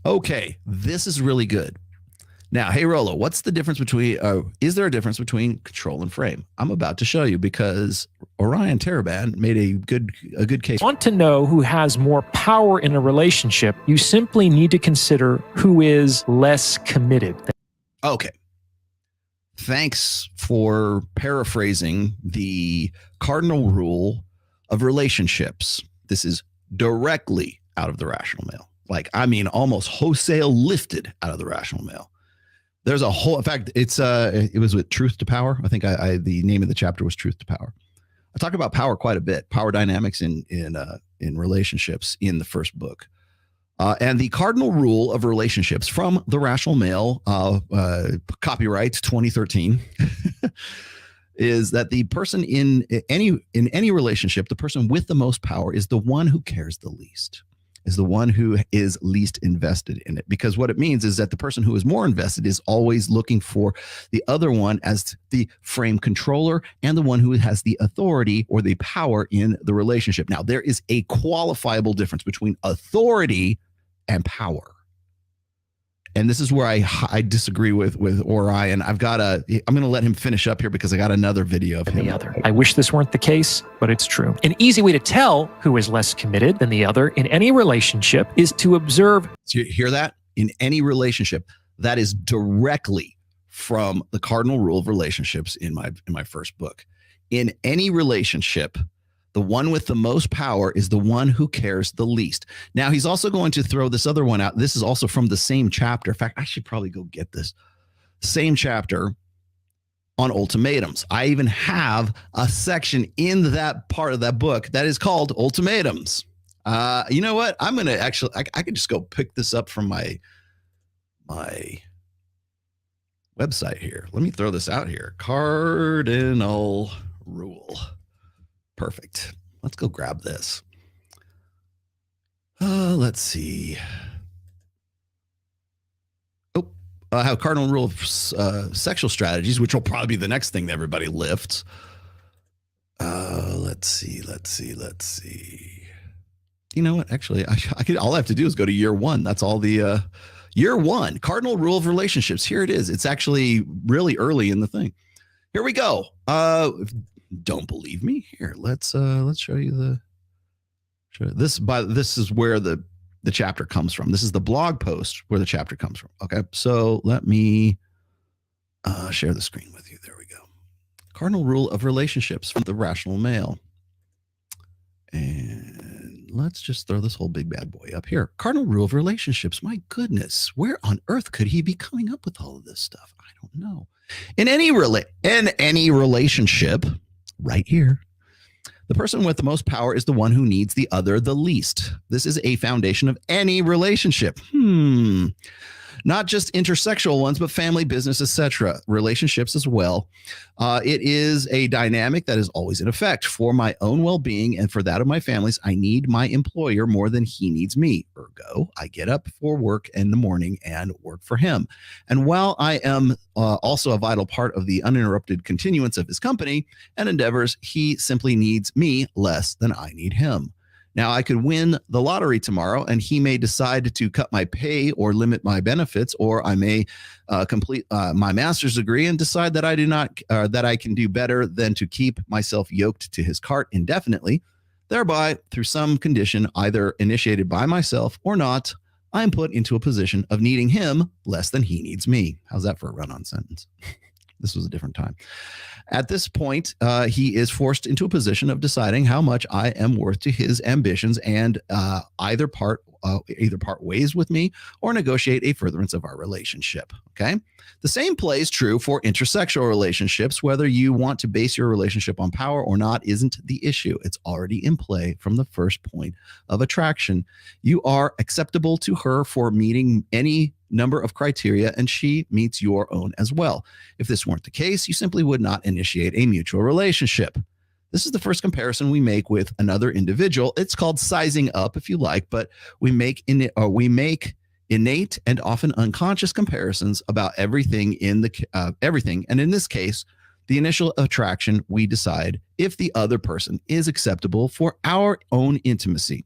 Okay, this is really good. Now, hey Rolo, what's the difference between? Is there a difference between control and frame? I'm about to show you because Orion Taraban made a good case. Want to know who has more power in a relationship? You simply need to consider who is less committed. Okay. Thanks for paraphrasing the cardinal rule of relationships. This is directly out of the Rational Male. Like, I mean, almost wholesale lifted out of the Rational Male. There's a whole, in fact, it was with Truth to Power. I think the name of the chapter was Truth to Power. I talk about power quite a bit, power dynamics in relationships in the first book. And the cardinal rule of relationships from the Rational Male, copyright 2013, is that the person in any relationship, the person with the most power is the one who cares the least, is the one who is least invested in it. Because what it means is that the person who is more invested is always looking for the other one as the frame controller and the one who has the authority or the power in the relationship. Now, there is a qualifiable difference between authority and power. And this is where I disagree with Orion. I'm going to let him finish up here because I got another video of him. The other. I wish this weren't the case, but it's true. An easy way to tell who is less committed than the other in any relationship is to observe. So you hear that? In any relationship, that is directly from the cardinal rule of relationships in my first book. In any relationship, the one with the most power is the one who cares the least. Now, he's also going to throw this other one out. This is also from the same chapter. In fact, I should probably go get this. Same chapter on ultimatums. I even have a section in that part of that book that is called Ultimatums. You know what? I'm going to actually, I could just go pick this up from my website here. Let me throw this out here. Cardinal rule. Perfect. Let's go grab this. Let's see. Oh, I have cardinal rule of sexual strategies, which will probably be the next thing that everybody lifts. Let's see. You know what? Actually, all I have to do is go to year one. That's all the year one. Cardinal rule of relationships. Here it is. It's actually really early in the thing. Here we go. Don't believe me? Here, let's show you this. This is where the chapter comes from. This is the blog post where the chapter comes from. Okay, so let me share the screen with you. There we go. Cardinal rule of relationships from the Rational Male. And let's just throw this whole big bad boy up here. Cardinal rule of relationships. My goodness, where on earth could he be coming up with all of this stuff? I don't know. In any relationship, right here, the person with the most power is the one who needs the other the least. This is a foundation of any relationship. Not just intersexual ones, but family, business, etc. Relationships as well. It is a dynamic that is always in effect. For my own well-being and for that of my families, I need my employer more than he needs me. Ergo, I get up for work in the morning and work for him. And while I am also a vital part of the uninterrupted continuance of his company and endeavors, he simply needs me less than I need him. Now, I could win the lottery tomorrow, and he may decide to cut my pay or limit my benefits, or I may complete my master's degree and decide that that I can do better than to keep myself yoked to his cart indefinitely. Thereby, through some condition, either initiated by myself or not, I am put into a position of needing him less than he needs me. How's that for a run-on sentence? This was a different time. At this point, he is forced into a position of deciding how much I am worth to his ambitions and either part ways with me or negotiate a furtherance of our relationship. Okay. The same plays true for intersexual relationships. Whether you want to base your relationship on power or not isn't the issue. It's already in play from the first point of attraction. You are acceptable to her for meeting any number of criteria, and she meets your own as well. If this weren't the case, you simply would not initiate a mutual relationship. This is the first comparison we make with another individual. It's called sizing up, if you like, but we make innate and often unconscious comparisons about everything everything. And in this case, the initial attraction, we decide if the other person is acceptable for our own intimacy.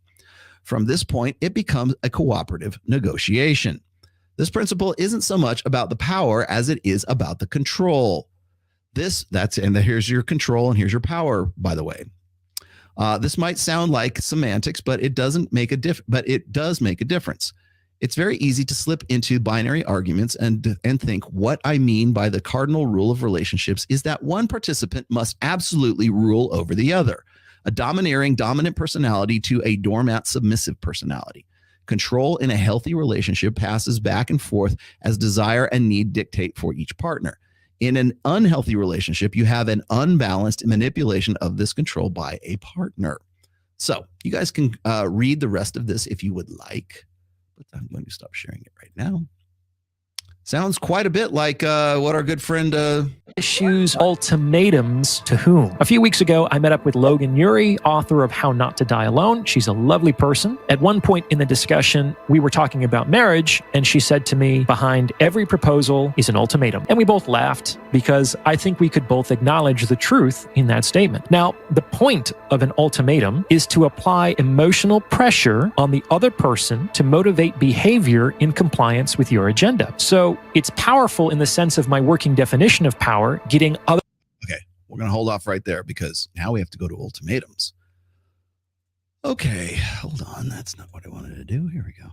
From this point, it becomes a cooperative negotiation. This principle isn't so much about the power as it is about the control. Here's your control and here's your power, by the way. This might sound like semantics, but it does make a difference. It's very easy to slip into binary arguments and think what I mean by the cardinal rule of relationships is that one participant must absolutely rule over the other, a dominant personality to a doormat submissive personality. Control in a healthy relationship passes back and forth as desire and need dictate for each partner. In an unhealthy relationship, you have an unbalanced manipulation of this control by a partner. So you guys can read the rest of this if you would like. But I'm going to stop sharing it right now. Sounds quite a bit like what our good friend issues ultimatums to whom? A few weeks ago, I met up with Logan Ury, author of How Not to Die Alone. She's a lovely person. At one point in the discussion, we were talking about marriage, and she said to me, behind every proposal is an ultimatum. And we both laughed because I think we could both acknowledge the truth in that statement. Now, the point of an ultimatum is to apply emotional pressure on the other person to motivate behavior in compliance with your agenda. So it's powerful in the sense of my working definition of power, getting other. Okay, we're going to hold off right there because now we have to go to ultimatums. Okay, hold on. That's not what I wanted to do. Here we go.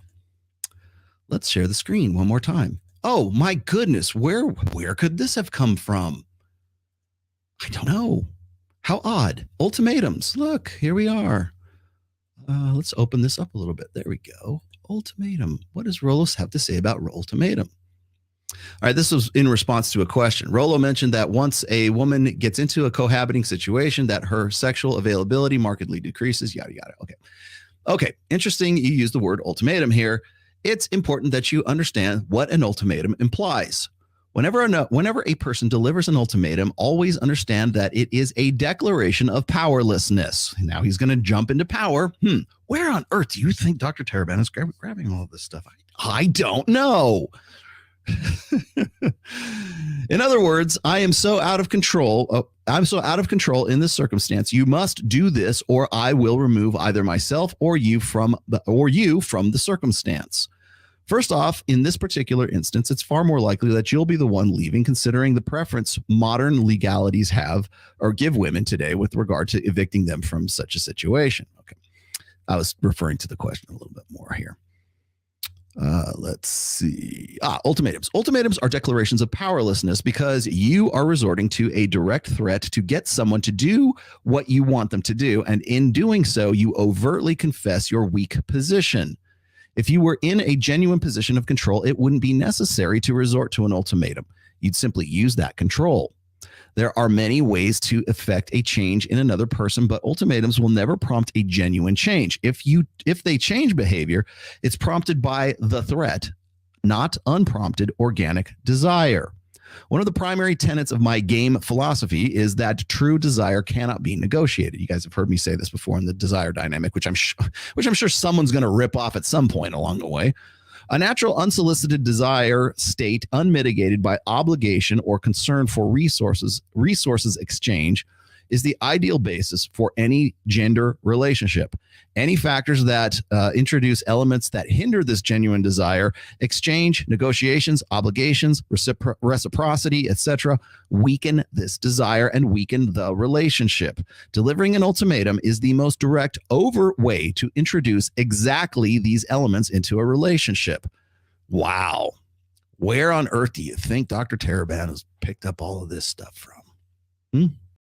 Let's share the screen one more time. Oh my goodness, where could this have come from? I don't know. How odd. Ultimatums. Look, here we are. Let's open this up a little bit. There we go. Ultimatum. What does Rolos have to say about ultimatum? All right, this was in response to a question. Rollo mentioned that once a woman gets into a cohabiting situation, that her sexual availability markedly decreases, yada, yada. Okay, interesting. You use the word ultimatum here. It's important that you understand what an ultimatum implies. Whenever a person delivers an ultimatum, always understand that it is a declaration of powerlessness. Now he's going to jump into power. Where on earth do you think Dr. Taraban is grabbing all of this stuff? I don't know. In other words, I am so out of control. I'm so out of control in this circumstance. You must do this, or I will remove either myself or you from the circumstance. First off, in this particular instance, it's far more likely that you'll be the one leaving, considering the preference modern legalities have or give women today with regard to evicting them from such a situation. Okay, I was referring to the question a little bit more here. Let's see. Ultimatums. Ultimatums are declarations of powerlessness because you are resorting to a direct threat to get someone to do what you want them to do. And in doing so, you overtly confess your weak position. If you were in a genuine position of control, it wouldn't be necessary to resort to an ultimatum. You'd simply use that control. There are many ways to effect a change in another person, but ultimatums will never prompt a genuine change. If they change behavior, it's prompted by the threat, not unprompted organic desire. One of the primary tenets of my game philosophy is that true desire cannot be negotiated. You guys have heard me say this before in the desire dynamic, which I'm sure someone's going to rip off at some point along the way. A natural unsolicited desire state unmitigated by obligation or concern for resources exchange is the ideal basis for any gender relationship. Any factors that introduce elements that hinder this genuine desire, exchange, negotiations, obligations, reciprocity, etc., weaken this desire and weaken the relationship. Delivering an ultimatum is the most direct, overt way to introduce exactly these elements into a relationship. Wow. Where on earth do you think Dr. Taraban has picked up all of this stuff from?